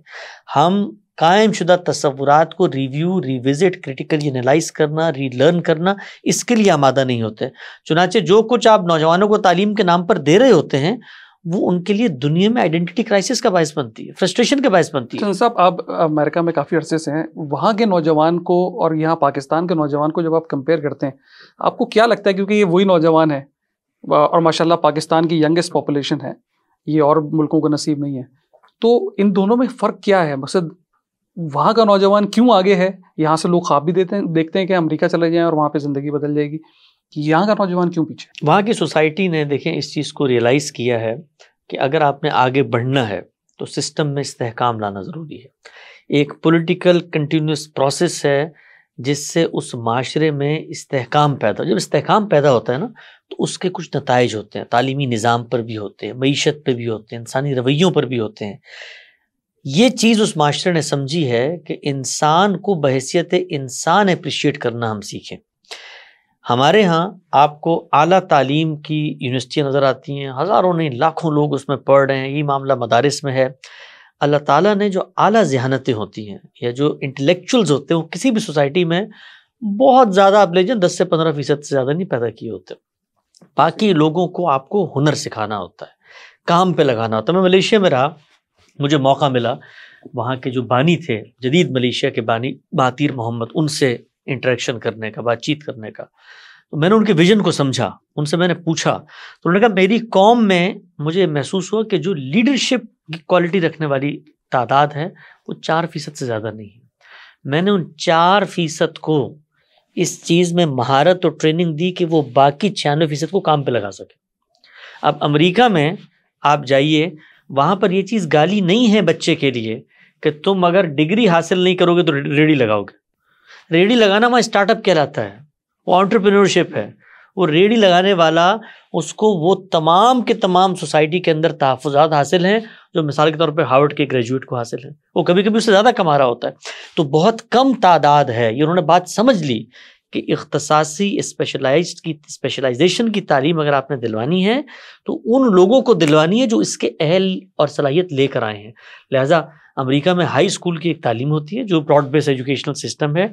ہم قائم شدہ تصورات کو ریویو، ریوزٹ، کریٹیکلی انالائز کرنا، ری لرن کرنا، اس کے لیے آمادہ نہیں ہوتے۔ چنانچہ جو کچھ آپ نوجوانوں کو تعلیم کے نام پر دے رہے ہوتے ہیں وہ ان کے لیے دنیا میں آئیڈینٹی کرائسس کا باعث بنتی ہے، فرسٹریشن کا باعث بنتی ہے۔ صاحب آپ امریکہ میں کافی عرصے سے ہیں، وہاں کے نوجوان کو اور یہاں پاکستان کے نوجوان کو جب آپ کمپیئر کرتے ہیں، آپ کو کیا لگتا ہے، کیونکہ یہ وہی نوجوان ہے اور ماشاءاللہ پاکستان کی ینگسٹ پاپولیشن ہے، یہ اور ملکوں کو نصیب نہیں ہے، تو ان دونوں میں فرق کیا ہے؟ مقصد وہاں کا نوجوان کیوں آگے ہے؟ یہاں سے لوگ خواب بھی دیکھتے ہیں کہ امریکہ چلے جائیں اور وہاں پہ زندگی بدل جائے گی، یہاں کا نوجوان کیوں پیچھے؟ وہاں کی سوسائٹی نے دیکھیں اس چیز کو ریئلائز کیا ہے کہ اگر آپ نے آگے بڑھنا ہے تو سسٹم میں استحکام لانا ضروری ہے۔ ایک پولیٹیکل کنٹینیوس پروسیس ہے جس سے اس معاشرے میں استحکام پیدا، جب استحکام پیدا ہوتا ہے نا تو اس کے کچھ نتائج ہوتے ہیں، تعلیمی نظام پر بھی ہوتے ہیں، معیشت پہ بھی ہوتے ہیں، انسانی رویوں پر بھی ہوتے ہیں۔ یہ چیز اس معاشرے نے سمجھی ہے کہ انسان کو بحیثیت انسان اپریشیٹ کرنا ہم سیکھیں۔ ہمارے ہاں آپ کو اعلیٰ تعلیم کی یونیورسٹیاں نظر آتی ہیں، ہزاروں نہیں لاکھوں لوگ اس میں پڑھ رہے ہیں، یہ معاملہ مدارس میں ہے۔ اللہ تعالیٰ نے جو اعلیٰ ذہانتیں ہوتی ہیں یا جو انٹلیکچوئلز ہوتے ہیں وہ کسی بھی سوسائٹی میں بہت زیادہ، آپ لے جائیں 10 سے 15% سے زیادہ نہیں پیدا کیے ہوتے۔ باقی لوگوں کو آپ کو ہنر سکھانا ہوتا ہے، کام پہ لگانا ہوتا ہے۔ میں ملیشیا میں رہا، مجھے موقع ملا وہاں کے جو بانی تھے، جدید ملیشیا کے بانی بہاتیر محمد، ان سے انٹریکشن کرنے کا، بات چیت کرنے کا، تو میں نے ان کے ویژن کو سمجھا، ان سے میں نے پوچھا تو انہوں نے کہا میری قوم میں مجھے محسوس ہوا کہ جو لیڈرشپ کی کوالٹی رکھنے والی تعداد ہے وہ 4% سے زیادہ نہیں ہے۔ میں نے ان 4% کو اس چیز میں مہارت اور ٹریننگ دی کہ وہ باقی 96% کو کام پہ لگا سکے۔ اب امریکہ میں آپ جائیے، وہاں پر یہ چیز گالی نہیں ہے بچے کے لیے کہ تم اگر ڈگری حاصل نہیں کرو گے تو ریڑھی لگاؤ گے۔ ریڑھی لگانا وہاں اسٹارٹ اپ کہلاتا ہے، وہ انٹرپرینورشپ ہے۔ وہ ریڑھی لگانے والا، اس کو وہ تمام کے تمام سوسائٹی کے اندر تحفظات حاصل ہیں جو مثال کے طور پہ ہارورڈ کے گریجویٹ کو حاصل ہیں، وہ کبھی کبھی اس سے زیادہ کما رہا ہوتا ہے۔ تو بہت کم تعداد ہے، یہ انہوں نے بات سمجھ لی کہ اختصاصی اسپیشلائزیشن کی تعلیم اگر آپ نے دلوانی ہے تو ان لوگوں کو دلوانی ہے جو اس کے اہل اور صلاحیت لے کر آئے ہیں۔ لہٰذا امریکہ میں ہائی اسکول کی ایک تعلیم ہوتی ہے جو براڈ بیس ایجوکیشنل سسٹم ہے،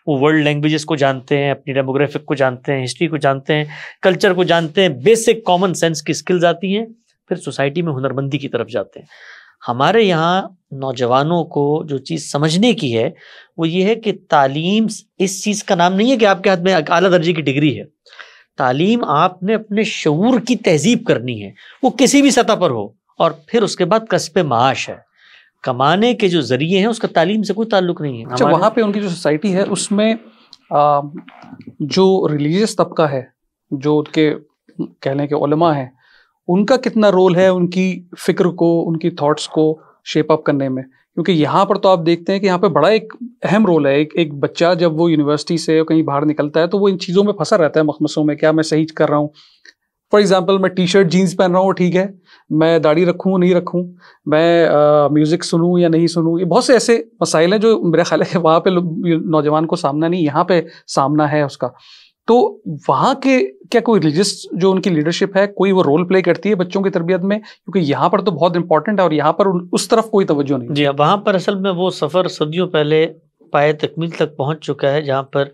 وہ ورلڈ لینگویجز کو جانتے ہیں، اپنی ڈیموگرافک کو جانتے ہیں، ہسٹری کو جانتے ہیں، کلچر کو جانتے ہیں، بیسک کامن سینس کی اسکلز آتی ہیں، پھر سوسائٹی میں ہنرمندی کی طرف جاتے ہیں۔ ہمارے یہاں نوجوانوں کو جو چیز سمجھنے کی ہے وہ یہ ہے کہ تعلیم اس چیز کا نام نہیں ہے کہ آپ کے ہاتھ میں اعلیٰ درجے کی ڈگری ہے۔ تعلیم آپ نے اپنے شعور کی تہذیب کرنی ہے، وہ کسی بھی سطح پر ہو، اور پھر اس کے بعد کسب معاش ہے، کمانے کے جو ذریعے ہیں، اس کا تعلیم سے کوئی تعلق نہیں ہے۔ اچھا، وہاں پہ ان کی جو سوسائٹی ہے اس میں جو ریلیجیس طبقہ ہے، جو ان کے کہہ لیں کہ علماء ہیں، ان کا کتنا رول ہے ان کی فکر کو، ان کی تھاٹس کو شیپ اپ کرنے میں؟ کیونکہ یہاں پر تو آپ دیکھتے ہیں کہ یہاں پہ بڑا ایک اہم رول ہے۔ ایک بچہ جب وہ یونیورسٹی سے کہیں باہر نکلتا ہے تو وہ ان چیزوں میں پھنسا رہتا ہے، مخمصوں میں، کیا میں صحیح کر رہا ہوں؟ فار ایگزامپل میں ٹی شرٹ جینس پہن رہا ہوں، ٹھیک ہے، میں داڑھی رکھوں نہیں رکھوں، میں میوزک سنوں یا نہیں سنوں، یہ بہت سے ایسے مسائل ہیں جو میرا خیال ہے کہ وہاں پہ نوجوان کو سامنا نہیں، یہاں پہ سامنا ہے اس کا۔ تو وہاں کے کیا کوئی ریلیجس جو ان کی لیڈرشپ ہے، کوئی وہ رول پلے کرتی ہے بچوں کی تربیت میں؟ کیونکہ یہاں پر تو بہت امپورٹنٹ ہے اور یہاں پر اس طرف کوئی توجہ نہیں۔ جی، وہاں پر اصل میں وہ سفر صدیوں پہلے پائے تکمیل تک پہنچ چکا ہے، جہاں پر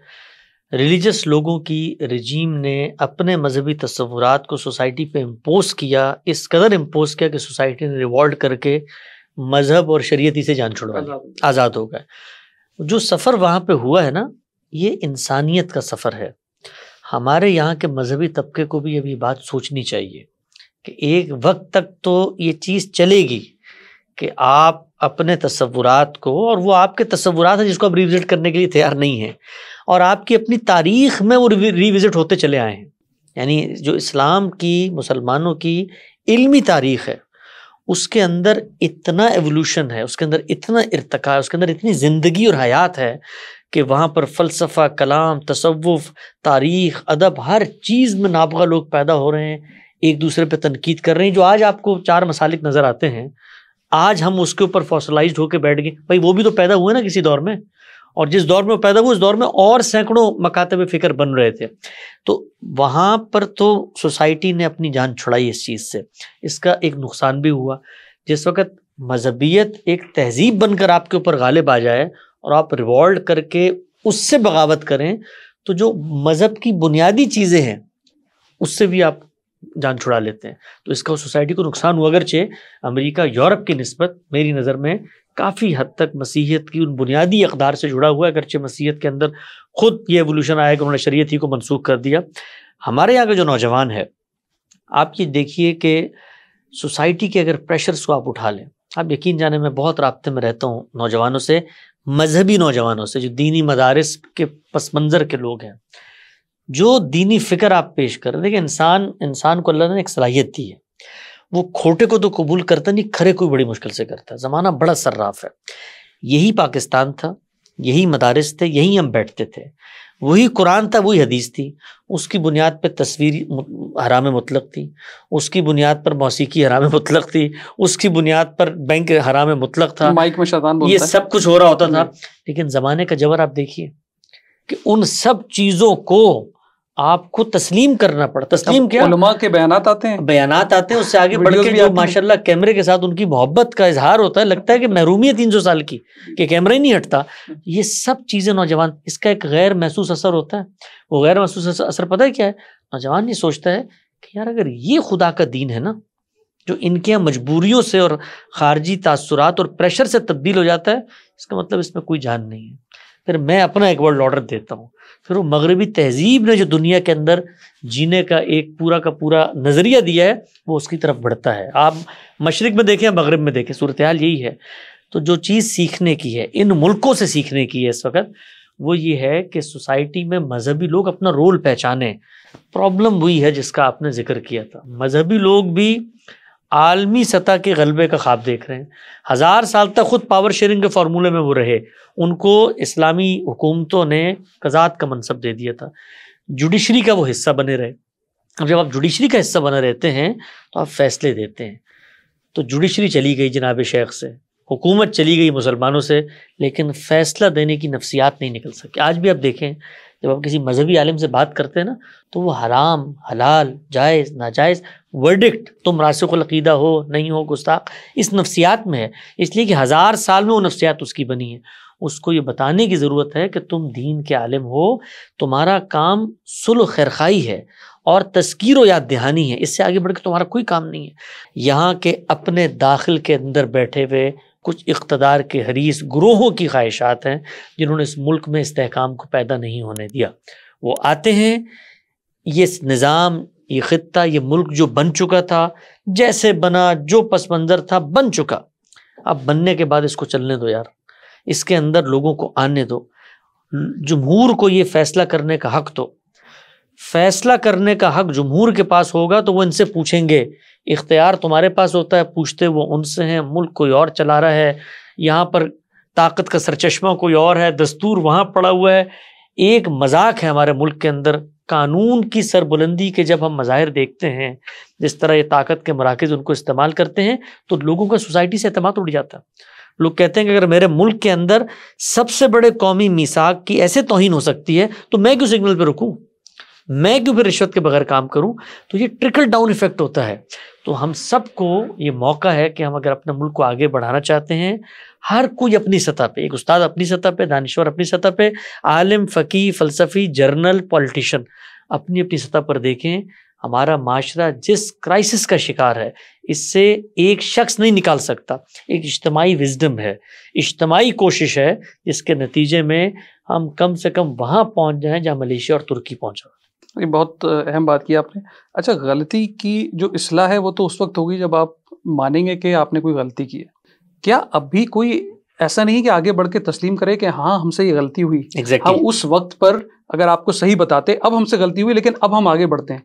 ریلیجس لوگوں کی رجیم نے اپنے مذہبی تصورات کو سوسائٹی پہ امپوز کیا، اس قدر امپوز کیا کہ سوسائٹی نے ریوالٹ کر کے مذہب اور شریعتی سے جان چھڑوا لی، آزاد ہو گئے۔ جو سفر وہاں پہ ہوا ہے نا، یہ انسانیت کا سفر ہے۔ ہمارے یہاں کے مذہبی طبقے کو بھی ابھی بات سوچنی چاہیے کہ ایک وقت تک تو یہ چیز چلے گی کہ آپ اپنے تصورات کو، اور وہ آپ کے تصورات ہیں جس کو آپ ریوزٹ کرنے کے لیے تیار نہیں ہیں، اور آپ کی اپنی تاریخ میں وہ ریوزٹ ہوتے چلے آئے ہیں۔ یعنی جو اسلام کی، مسلمانوں کی علمی تاریخ ہے، اس کے اندر اتنا ایوولوشن ہے، اس کے اندر اتنا ارتقاء ہے، اس کے اندر اتنی زندگی اور حیات ہے کہ وہاں پر فلسفہ، کلام، تصوف، تاریخ، ادب، ہر چیز میں نابغہ لوگ پیدا ہو رہے ہیں، ایک دوسرے پہ تنقید کر رہے ہیں۔ جو آج آپ کو 4 مسالک نظر آتے ہیں، آج ہم اس کے اوپر فوسلائزڈ ہو کے بیٹھ گئے، بھائی وہ بھی تو پیدا ہوئے نا کسی دور میں، اور جس دور میں وہ پیدا ہوئے اس دور میں اور سینکڑوں مکاتب فکر بن رہے تھے۔ تو وہاں پر تو سوسائٹی نے اپنی جان چھڑائی اس چیز سے۔ اس کا ایک نقصان بھی ہوا، جس وقت مذہبیت ایک تہذیب بن کر آپ کے اوپر غالب آ جائے اور آپ ریوالٹ کر کے اس سے بغاوت کریں، تو جو مذہب کی بنیادی چیزیں ہیں اس سے بھی آپ جان چھڑا لیتے ہیں۔ تو اس کا سوسائٹی کو نقصان ہوا، اگرچہ امریکہ یورپ کی نسبت میری نظر میں کافی حد تک مسیحیت کی ان بنیادی اقدار سے جڑا ہوا ہے، اگرچہ مسیحیت کے اندر خود یہ ایوولوشن آیا کہ انہوں نے شریعت ہی کو منسوخ کر دیا۔ ہمارے یہاں کا جو نوجوان ہے، آپ یہ دیکھیے کہ سوسائٹی کے اگر پریشرز کو آپ اٹھا لیں، آپ یقین جانے میں بہت رابطے میں رہتا ہوں نوجوانوں سے، مذہبی نوجوانوں سے، جو دینی مدارس کے پس منظر کے لوگ ہیں، جو دینی فکر آپ پیش کر رہے ہیں۔ دیکھیں، انسان کو اللہ نے ایک صلاحیت دی ہے، وہ کھوٹے کو تو قبول کرتا نہیں، کھرے کو بڑی مشکل سے کرتا ہے۔ زمانہ بڑا صراف ہے، یہی پاکستان تھا، یہی مدارس تھے، یہی ہم بیٹھتے تھے، وہی قرآن تھا، وہی حدیث تھی، اس کی بنیاد پہ تصویر حرام مطلق تھی، اس کی بنیاد پر موسیقی حرام مطلق تھی، اس کی بنیاد پر بینک حرام مطلق تھا، مائک میں شیطان بولتا یہ سب کچھ ہو رہا ہوتا تھا۔ لیکن زمانے کا جبر آپ دیکھیے کہ ان سب چیزوں کو آپ کو تسلیم کرنا پڑا۔ تسلیم کیا؟ علماء کے بیانات آتے ہیں، اس سے آگے بڑھ کے جو ماشاءاللہ کیمرے کے ساتھ ان کی محبت کا اظہار ہوتا ہے، لگتا ہے کہ محرومی ہے 300 سال کی کہ کیمرہ ہی نہیں ہٹتا۔ یہ سب چیزیں نوجوان، اس کا ایک غیر محسوس اثر ہوتا ہے۔ وہ غیر محسوس اثر پتہ ہے کیا ہے؟ نوجوان یہ سوچتا ہے کہ یار اگر یہ خدا کا دین ہے نا، جو ان کے مجبوریوں سے اور خارجی تاثرات اور پریشر سے تبدیل ہو جاتا ہے، اس کا مطلب اس میں کوئی جان نہیں ہے۔ پھر میں اپنا ایک ورلڈ آرڈر دیتا ہوں، پھر وہ مغربی تہذیب نے جو دنیا کے اندر جینے کا ایک پورا کا پورا نظریہ دیا ہے، وہ اس کی طرف بڑھتا ہے۔ آپ مشرق میں دیکھیں، مغرب میں دیکھیں، صورتحال یہی ہے۔ تو جو چیز سیکھنے کی ہے، ان ملکوں سے سیکھنے کی ہے اس وقت، وہ یہ ہے کہ سوسائٹی میں مذہبی لوگ اپنا رول پہچانیں۔ پرابلم وہی ہے جس کا آپ نے ذکر کیا تھا، مذہبی لوگ بھی عالمی سطح کے غلبے کا خواب دیکھ رہے ہیں۔ 1000 سال تک خود پاور شیئرنگ کے فارمولے میں وہ رہے، ان کو اسلامی حکومتوں نے قضات کا منصب دے دیا تھا، جوڈیشری کا وہ حصہ بنے رہے۔ اب جب آپ جوڈیشری کا حصہ بنے رہتے ہیں تو آپ فیصلے دیتے ہیں۔ تو جوڈیشری چلی گئی جناب شیخ سے، حکومت چلی گئی مسلمانوں سے، لیکن فیصلہ دینے کی نفسیات نہیں نکل سکی۔ آج بھی آپ دیکھیں، جب آپ کسی مذہبی عالم سے بات کرتے ہیں نا، تو وہ حرام، حلال، جائز، ناجائز، ورڈکٹ، تم راسخ العقیدہ ہو نہیں ہو، گستاخ، اس نفسیات میں ہے۔ اس لیے کہ 1000 سال میں وہ نفسیات اس کی بنی ہے۔ اس کو یہ بتانے کی ضرورت ہے کہ تم دین کے عالم ہو، تمہارا کام صلح خیرخوائی ہے اور تذکیر و یاد دہانی ہے، اس سے آگے بڑھ کے تمہارا کوئی کام نہیں ہے۔ یہاں کے اپنے داخل کے اندر بیٹھے ہوئے کچھ اقتدار کے حریص گروہوں کی خواہشات ہیں، جنہوں نے اس ملک میں استحکام کو پیدا نہیں ہونے دیا۔ وہ آتے ہیں، یہ نظام، یہ خطہ، یہ ملک جو بن چکا تھا، جیسے بنا، جو پس منظر تھا بن چکا، اب بننے کے بعد اس کو چلنے دو یار، اس کے اندر لوگوں کو آنے دو، جمہور کو یہ فیصلہ کرنے کا حق دو۔ فیصلہ کرنے کا حق جمہور کے پاس ہوگا تو وہ ان سے پوچھیں گے، اختیار تمہارے پاس ہوتا ہے، پوچھتے وہ ان سے ہیں، ملک کوئی اور چلا رہا ہے، یہاں پر طاقت کا سرچشمہ کوئی اور ہے، دستور وہاں پڑا ہوا ہے۔ ایک مذاق ہے ہمارے ملک کے اندر قانون کی سربلندی کے، جب ہم مظاہر دیکھتے ہیں جس طرح یہ طاقت کے مراکز ان کو استعمال کرتے ہیں، تو لوگوں کا سوسائٹی سے اعتماد اٹھ جاتا ہے۔ لوگ کہتے ہیں کہ اگر میرے ملک کے اندر سب سے بڑے قومی میثاق کی ایسے توہین ہو سکتی ہے تو میں کیوں سگنل پہ رکوں، میں کیوں پھر رشوت کے بغیر کام کروں؟ تو یہ ٹرکل ڈاؤن ایفیکٹ ہوتا ہے۔ تو ہم سب کو یہ موقع ہے کہ ہم اگر اپنے ملک کو آگے بڑھانا چاہتے ہیں، ہر کوئی اپنی سطح پہ، ایک استاد اپنی سطح پہ، دانشور اپنی سطح پہ، عالم، فقیہ، فلسفی، جرنل، پولیٹیشین اپنی اپنی سطح پر دیکھیں ہمارا معاشرہ جس کرائسس کا شکار ہے، اس سے ایک شخص نہیں نکال سکتا۔ ایک اجتماعی وزڈم ہے، اجتماعی کوشش ہے، جس کے نتیجے میں ہم کم سے کم وہاں پہنچ جائیں جہاں ملیشیا اور ترکی پہنچا۔ یہ بہت اہم بات کی آپ نے۔ اچھا، غلطی کی جو اصلاح ہے وہ تو اس وقت ہوگی جب آپ مانیں گے کہ آپ نے کوئی غلطی کی ہے۔ کیا اب بھی کوئی ایسا نہیں کہ آگے بڑھ کے تسلیم کرے کہ ہاں ہم سے یہ غلطی ہوئی؟ ہم اس وقت پر اگر آپ کو صحیح بتاتے اب ہم سے غلطی ہوئی لیکن اب ہم آگے بڑھتے ہیں،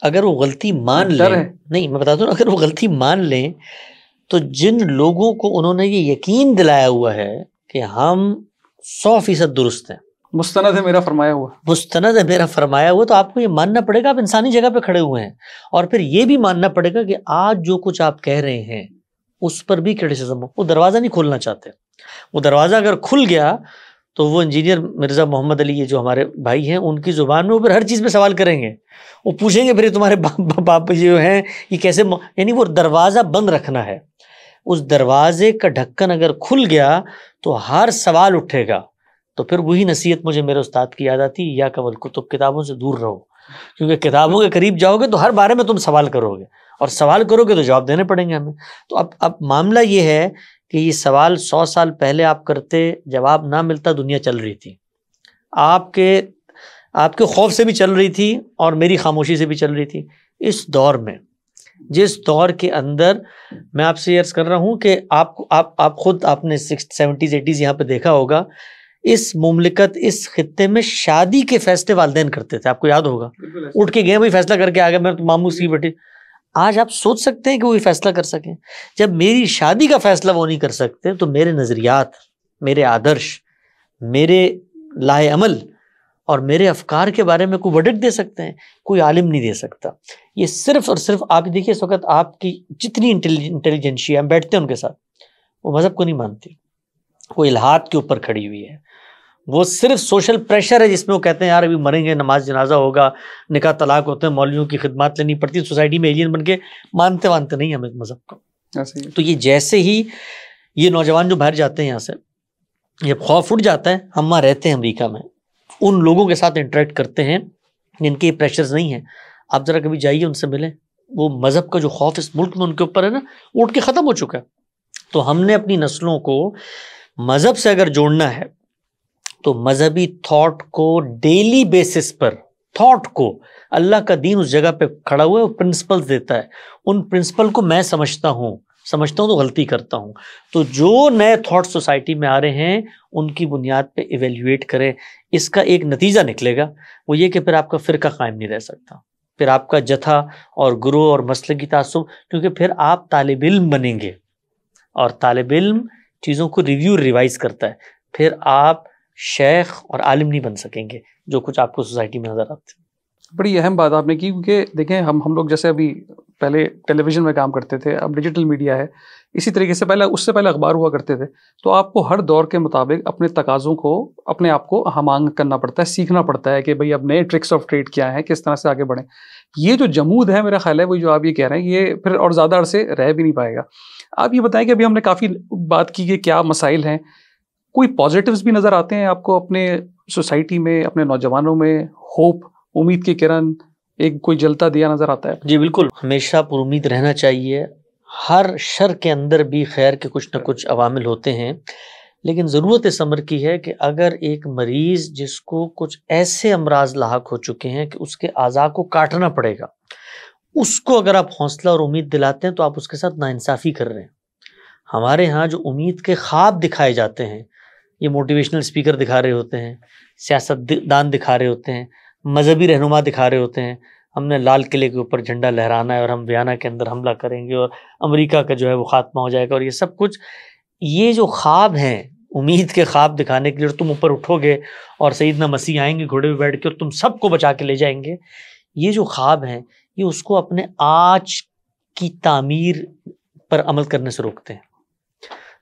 اگر وہ غلطی مان لیں، نہیں میں بتا دوں، اگر وہ غلطی مان لیں تو جن لوگوں کو انہوں نے یہ یقین دلایا ہوا ہے کہ ہم 100% درست ہیں، مستند ہے میرا فرمایا ہوا، مستند ہے میرا فرمایا ہوا، تو آپ کو یہ ماننا پڑے گا آپ انسانی جگہ پہ کھڑے ہوئے ہیں، اور پھر یہ بھی ماننا پڑے گا کہ آج جو کچھ آپ کہہ رہے ہیں اس پر بھی کرٹیسزم ہو۔ وہ دروازہ نہیں کھولنا چاہتے، وہ دروازہ اگر کھل گیا تو وہ انجینئر مرزا محمد علی، یہ جو ہمارے بھائی ہیں، ان کی زبان میں وہ پھر ہر چیز پہ سوال کریں گے، وہ پوچھیں گے پھر یہ تمہارے باپ جو ہیں یہ کیسے، یعنی وہ دروازہ بند رکھنا ہے۔ اس دروازے کا ڈھکن اگر کھل گیا تو ہر سوال اٹھے گا، تو پھر وہی نصیحت مجھے میرے استاد کی یاد آتی، یا کول کتب، کتابوں سے دور رہو، کیونکہ کتابوں کے قریب جاؤ گے تو ہر بارے میں تم سوال کرو گے، اور سوال کرو گے تو جواب دینے پڑیں گے ہمیں۔ تو اب معاملہ یہ ہے کہ یہ سوال 100 سال پہلے آپ کرتے، جواب نہ ملتا، دنیا چل رہی تھی، آپ کے خوف سے بھی چل رہی تھی اور میری خاموشی سے بھی چل رہی تھی۔ اس دور میں، جس دور کے اندر میں آپ سے عرض کر رہا ہوں کہ آپ خود آپ نے 70s 80s یہاں پہ دیکھا ہوگا، اس مملکت، اس خطے میں شادی کے فیصلے والدین کرتے تھے، آپ کو یاد ہوگا، اٹھ کے گئے وہی فیصلہ کر کے آ گئے، میں تو ماموں سی بیٹی۔ آج آپ سوچ سکتے ہیں کہ وہی فیصلہ کر سکیں؟ جب میری شادی کا فیصلہ وہ نہیں کر سکتے تو میرے نظریات، میرے آدرش، میرے لائے عمل اور میرے افکار کے بارے میں کوئی ورڈکٹ دے سکتے ہیں؟ کوئی عالم نہیں دے سکتا۔ یہ صرف اور صرف آپ دیکھیے اس وقت آپ کی جتنی انٹیلیجنشیا، ہم بیٹھتے ہیں ان کے ساتھ، وہ مذہب کو نہیں مانتی، وہ الہاد کے اوپر کھڑی ہوئی ہے، وہ صرف سوشل پریشر ہے جس میں وہ کہتے ہیں یار ابھی مریں گے، نماز جنازہ ہوگا، نکاح طلاق ہوتے ہیں، مولویوں کی خدمات لینی پڑتی ہے، سوسائٹی میں ایلین بن کے مانتے نہیں ہمیں مذہب کو۔ تو یہ جیسے ہی یہ نوجوان جو باہر جاتے ہیں یہاں سے، جب خوف اٹھ جاتا ہے، ہم وہاں رہتے ہیں امریکہ میں، ان لوگوں کے ساتھ انٹریکٹ کرتے ہیں جن کے پریشرز نہیں ہیں، آپ ذرا کبھی جائیے ان سے ملیں، وہ مذہب کا جو خوف اس ملک میں ان کے اوپر ہے نا، وہ اٹھ کے ختم ہو چکا ہے۔ تو ہم نے اپنی نسلوں کو مذہب سے اگر جوڑنا ہے تو مذہبی تھاٹ کو ڈیلی بیسس پر، تھاٹ کو، اللہ کا دین اس جگہ پہ کھڑا ہوا ہے، وہ پرنسپلز دیتا ہے، ان پرنسپل کو میں سمجھتا ہوں تو غلطی کرتا ہوں، تو جو نئے تھاٹ سوسائٹی میں آ رہے ہیں ان کی بنیاد پہ ایویلیویٹ کریں۔ اس کا ایک نتیجہ نکلے گا، وہ یہ کہ پھر آپ کا فرقہ قائم نہیں رہ سکتا، پھر آپ کا جتھا اور گروہ اور مسلکی تعصب، کیونکہ پھر آپ طالب علم بنیں گے، اور طالب علم چیزوں کو ریویو ریوائز کرتا ہے، پھر آپ شیخ اور عالم نہیں بن سکیں گے جو کچھ آپ کو سوسائٹی میں نظر آتے ہیں۔ بڑی اہم بات آپ نے کی، کیونکہ دیکھیں ہم لوگ جیسے ابھی پہلے ٹیلی ویژن میں کام کرتے تھے، اب ڈیجیٹل میڈیا ہے، اسی طریقے سے اس سے پہلے اخبار ہوا کرتے تھے، تو آپ کو ہر دور کے مطابق اپنے تقاضوں کو، اپنے آپ کو ہم آہنگ کرنا پڑتا ہے، سیکھنا پڑتا ہے کہ بھئی اب نئے ٹرکس آف ٹریڈ کیا ہیں، کس طرح سے آگے بڑھیں۔ یہ جو جمود ہے میرا خیال ہے وہ جو آپ یہ کہہ رہے ہیں، یہ پھر اور زیادہ عرصے رہ بھی نہیں پائے گا۔ آپ یہ بتائیں کہ ابھی ہم نے کافی بات کی کہ کیا مسائل ہیں، کوئی پازیٹیوز بھی نظر آتے ہیں آپ کو اپنے سوسائٹی میں، اپنے نوجوانوں میں؟ ہوپ، امید کی کرن، ایک کوئی جلتا دیا نظر آتا ہے؟ جی بالکل، ہمیشہ پر امید رہنا چاہیے۔ ہر شر کے اندر بھی خیر کے کچھ نہ کچھ عوامل ہوتے ہیں، لیکن ضرورت اس امر کی ہے کہ اگر ایک مریض جس کو کچھ ایسے امراض لاحق ہو چکے ہیں کہ اس کے اعضاء کو کاٹنا پڑے گا، اس کو اگر آپ حوصلہ اور امید دلاتے ہیں تو آپ اس کے ساتھ ناانصافی کر رہے ہیں۔ ہمارے ہاں جو امید کے خواب دکھائے جاتے ہیں، یہ موٹیویشنل اسپیکر دکھا رہے ہوتے ہیں، سیاست دان دکھا رہے ہوتے ہیں، مذہبی رہنما دکھا رہے ہوتے ہیں، ہم نے لال قلعے کے اوپر جھنڈا لہرانا ہے اور ہم ویانا کے اندر حملہ کریں گے اور امریکہ کا جو ہے وہ خاتمہ ہو جائے گا، اور یہ سب کچھ، یہ جو خواب ہیں امید کے خواب دکھانے کے لیے، اور تم اوپر اٹھو گے اور سیدنا مسیح آئیں گے گھوڑے پہ بیٹھ کے اور تم سب کو بچا کے لے جائیں گے، یہ جو خواب ہیں یہ اس کو اپنے آج کی تعمیر پر عمل کرنے سے روکتے ہیں۔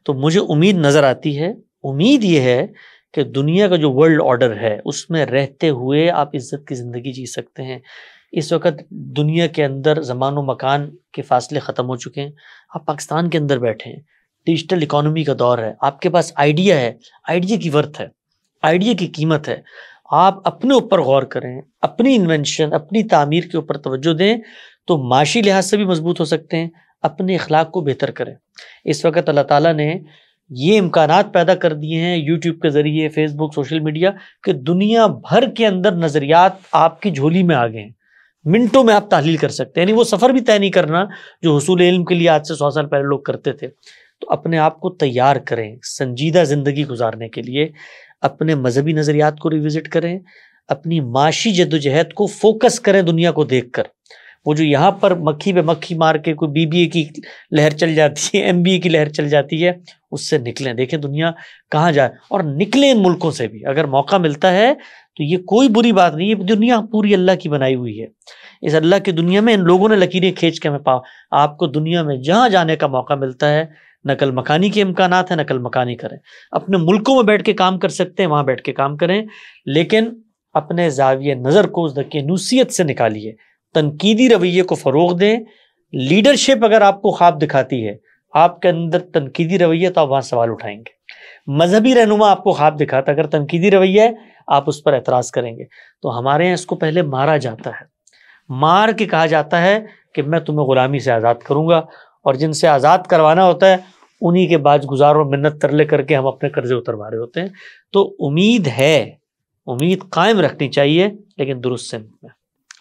تو مجھے امید نظر آتی ہے، امید یہ ہے کہ دنیا کا جو ورلڈ آرڈر ہے اس میں رہتے ہوئے آپ عزت کی زندگی جی سکتے ہیں۔ اس وقت دنیا کے اندر زمان و مکان کے فاصلے ختم ہو چکے ہیں، آپ پاکستان کے اندر بیٹھے ہیں، ڈیجیٹل اکانومی کا دور ہے، آپ کے پاس آئیڈیا ہے، آئیڈیا کی ورتھ ہے، آئیڈیا کی قیمت ہے، آپ اپنے اوپر غور کریں، اپنی انوینشن، اپنی تعمیر کے اوپر توجہ دیں تو معاشی لحاظ سے بھی مضبوط ہو سکتے ہیں، اپنے اخلاق کو بہتر کریں۔ اس وقت اللہ تعالیٰ نے یہ امکانات پیدا کر دیے ہیں یوٹیوب کے ذریعے، فیس بک، سوشل میڈیا، کہ دنیا بھر کے اندر نظریات آپ کی جھولی میں آ گئے ہیں، منٹوں میں آپ تحلیل کر سکتے ہیں، یعنی وہ سفر بھی طے نہیں کرنا جو حصول علم کے لیے آج سے 100 سال پہلے لوگ کرتے تھے۔ تو اپنے آپ کو تیار کریں سنجیدہ زندگی گزارنے کے لیے، اپنے مذہبی نظریات کو ریوزٹ کریں، اپنی معاشی جدوجہد کو فوکس کریں دنیا کو دیکھ کر، وہ جو یہاں پر مکھی پہ مکھی مار کے کوئی BBA کی لہر چل جاتی ہے, MBA کی لہر چل جاتی ہے, اس سے نکلیں. دیکھیں دنیا کہاں جائے, اور نکلیں ان ملکوں سے بھی. اگر موقع ملتا ہے تو یہ کوئی بری بات نہیں ہے, دنیا پوری اللہ کی بنائی ہوئی ہے. اس اللہ کی دنیا میں ان لوگوں نے لکیریں کھینچ کے ہمیں آپ کو دنیا میں جہاں جانے کا موقع ملتا ہے, نقل مکانی کے امکانات ہیں, نقل مکانی کریں. اپنے ملکوں میں بیٹھ کے کام کر سکتے ہیں, وہاں بیٹھ کے کام کریں, لیکن اپنے زاویہ نظر کو دقیانوسیت سے نکالیے, تنقیدی رویے کو فروغ دیں. لیڈرشپ اگر آپ کو خواب دکھاتی ہے, آپ کے اندر تنقیدی رویہ, تو آپ وہاں سوال اٹھائیں گے. مذہبی رہنما آپ کو خواب دکھاتا, اگر تنقیدی رویہ ہے, آپ اس پر اعتراض کریں گے. تو ہمارے یہاں اس کو پہلے مارا جاتا ہے, مار کے کہا جاتا ہے کہ میں تمہیں غلامی سے آزاد کروں گا, اور جن سے آزاد کروانا ہوتا ہے انہی کے باج گزار اور منت ترلے کر کے ہم اپنے قرضے اتروا رہے ہوتے ہیں. تو امید ہے, امید قائم رکھنی چاہیے, لیکن درست سمت میں.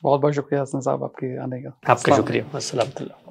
بہت بہت شکریہ حسن صاحب آپ کے آنے کا. آپ کا شکریہ. السلام علیکم.